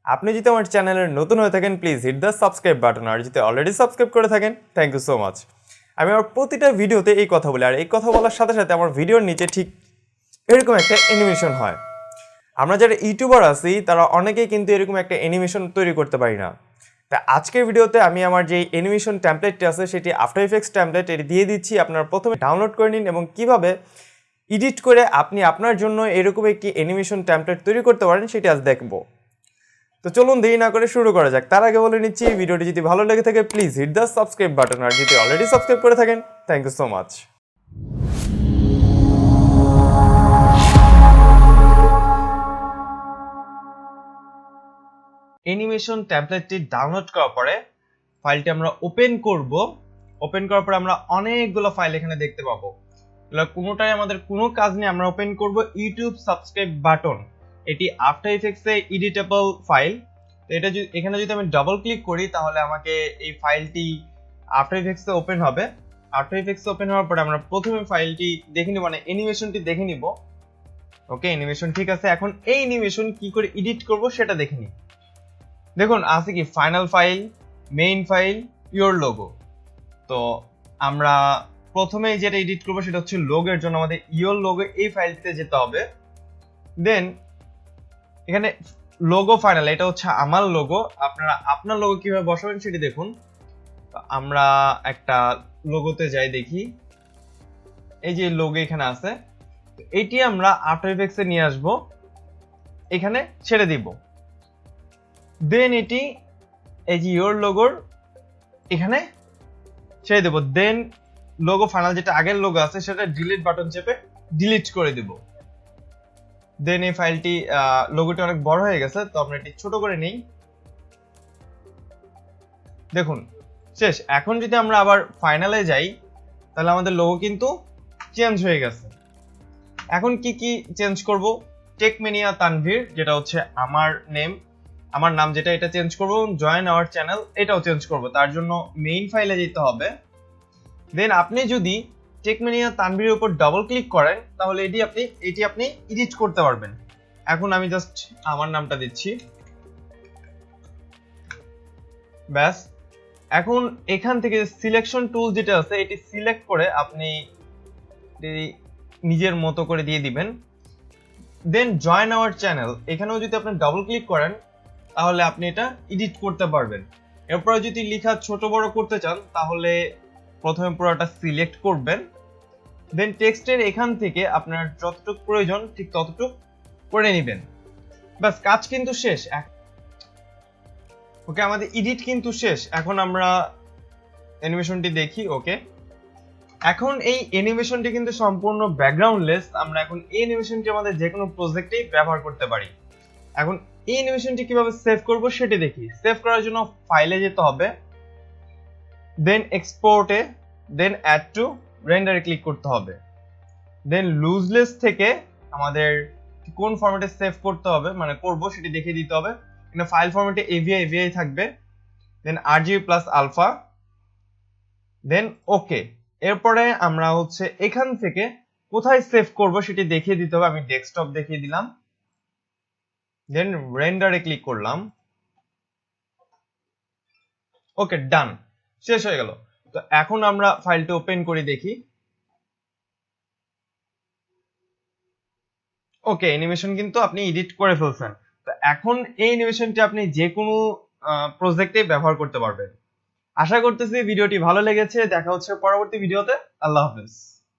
আপনি যদি আমার চ্যানেলের নতুন হয়ে থাকেন please hit the subscribe button, আর যদি অলরেডি সাবস্ক্রাইব করে থাকেন থ্যাংক ইউ সো মাচ। আমি আমার প্রতিটা ভিডিওতে এই কথা বলি, আর এই কথা বলার সাথে সাথে আমার ভিডিওর নিচে ঠিক এরকম একটা অ্যানিমেশন হয়। আমরা যারা ইউটিউবার আছি তারা অনেকেই কিন্তু এরকম একটা অ্যানিমেশন তৈরি করতে পারি না। তা আজকের ভিডিওতে আমি আমার যে অ্যানিমেশন টেমপ্লেটটি আছে সেটি আফটার ইফেক্টস টেমপ্লেট এটি দিয়ে দিচ্ছি। আপনারা প্রথমে ডাউনলোড করে নিন এবং কিভাবে এডিট করে আপনি আপনার জন্য এরকম একটি অ্যানিমেশন টেমপ্লেট তৈরি করতে পারেন সেটি আজ দেখব। তো চলুন দেরি না করে শুরু করা যাক। তার আগে বলে নিচ্ছি, ভিডিওটি যদি ভালো লেগে থাকে please hit the subscribe button, আর যদি অলরেডি সাবস্ক্রাইব করে থাকেন thank you so much. Animation ট্যাবলেটটি ডাউনলোড করার পরে ফাইলটি আমরা ওপেন করব। ওপেন করার পরে আমরা অনেকগুলো ফাইল এখানে দেখতে পাবো। এগুলো কোনোটাই আমাদের কোনো কাজ নেই। আমরা ওপেন করব ইউটিউব সাবস্ক্রাইব বাটন। এটি আফটার ইফেক্টস এ এডিটেবল ফাইল। তো এটা যদি এখানে যদি আমি ডাবল ক্লিক করি তাহলে আমাকে এই ফাইলটি আফটার ইফেক্টস এ ওপেন হবে। আফটার ইফেক্টস ওপেন হওয়ার পরে আমরা প্রথমে ফাইলটি দেখে নিব, মানে অ্যানিমেশনটি দেখে নিব। ওকে, অ্যানিমেশন ঠিক আছে। এখন এই অ্যানিমেশন কি করে এডিট করব সেটা দেখে নিই। দেখুন আছে কি final file, main file, your logo. তো আমরা প্রথমে যেটা এডিট করবো সেটা হচ্ছে লোগোর জন্য আমাদের ইওর লোগো এই ফাইলটিতে যেতে হবে। দেন এখানে লোগো ফাইনাল, এটা হচ্ছে আমার লোগো। আপনারা আপনার লোগো কিভাবে বসাবেন সেটি দেখুন। আমরা একটা লোগোতে যাই, দেখি এই যে লোগো এখানে আছে। এটি আমরা আফটার ইফেক্টস এ নিয়ে আসবো, এখানে ছেড়ে দিব। দেন এটি এই যে ইওর লোগোর এখানে ছেড়ে দেব। দেন লোগো ফাইনাল যেটা আগের লোগো আছে সেটা ডিলিট বাটন চেপে ডিলিট করে দেব। দেন এই ফাইলটি লোগোটি অনেক বড় হয়ে গেছে, তো আমরা এটি ছোট করে নেই। দেখুন শেষ। এখন যদি আমরা আবার ফাইনালে যাই তাহলে আমাদের লোগো কিন্তু চেঞ্জ হয়ে গেছে। এখন কি কি চেঞ্জ করব? টেকমেনিয়া তানভীর যেটা হচ্ছে আমার নাম যেটা, এটা চেঞ্জ করব। জয়েন আওয়ার চ্যানেল এটাও চেঞ্জ করব। তার জন্য মেইন ফাইলে যেতে হবে। দেন আপনি যদি টেকমেনিয়া তানভীরের উপর ডাবল ক্লিক করেন তাহলে এটি আপনি এডিট করতে পারবেন। এখন আমি জাস্ট আমার নামটা দিচ্ছি, ব্যাস। এখন এখান থেকে সিলেকশন টুল যেটা আছে এটি সিলেক্ট করে আপনি নিজের মতো করে দিয়ে দিবেন। দেন জয়েন আওয়ার চ্যানেল, এখানেও যদি আপনি ডাবল ক্লিক করেন তাহলে আপনি এটা এডিট করতে পারবেন। এরপরে যদি লেখা ছোট বড় করতে চান তাহলে প্রথমে পুরোটা সিলেক্ট করবেন। দেন টেক্সটের এখান থেকে আপনার যতটুকু প্রয়োজন ঠিক ততটুকু করে নেবেন। বাস, কাজ কিন্তু শেষ। ওকে, আমাদের এডিট কিন্তু শেষ। এখন আমরা অ্যানিমেশনটি দেখি। ওকে, এখন এই অ্যানিমেশনটি কিন্তু সম্পূর্ণ ব্যাকগ্রাউন্ডলেস। আমরা এখন এই অ্যানিমেশনটি আমাদের যে কোনো প্রজেক্টেই ব্যবহার করতে পারি। এখন এই অ্যানিমেশনটি কিভাবে সেভ করব সেটি দেখি। সেভ করার জন্য ফাইলে যেতে হবে, দেন এক্সপোর্টে, দেন অ্যাড টু রেন্ডারে ক্লিক করতে হবে। দেন লুজলেস থেকে আমাদের কোন ফরম্যাটে সেভ করতে হবে মানে করব সেটি দেখিয়ে দিতে হবে। এখানে ফাইল ফরম্যাটে এভিআই থাকবে। দেন আরজিবি প্লাস আলফা, দেন ওকে। এরপরে আমরা হচ্ছে এখান থেকে কোথায় সেভ করব সেটি দেখিয়ে দিতে হবে। আমি ডেস্কটপ দেখিয়ে দিলাম, দেন রেন্ডারে ক্লিক করলাম। ওকে, ডান, শেষ হয়ে গেল। তো এখন আমরা ফাইলটা ওপেন করে দেখি। ওকে, অ্যানিমেশন কিন্তু আপনি এডিট করে ফেলছেন। তো এখন এই অ্যানিমেশনটি আপনি যে কোনো প্রজেক্টে ব্যবহার করতে পারবেন। আশা করতেছি ভিডিওটি ভালো লেগেছে। দেখা হচ্ছে পরবর্তী ভিডিওতে। আল্লাহ হাফেজ।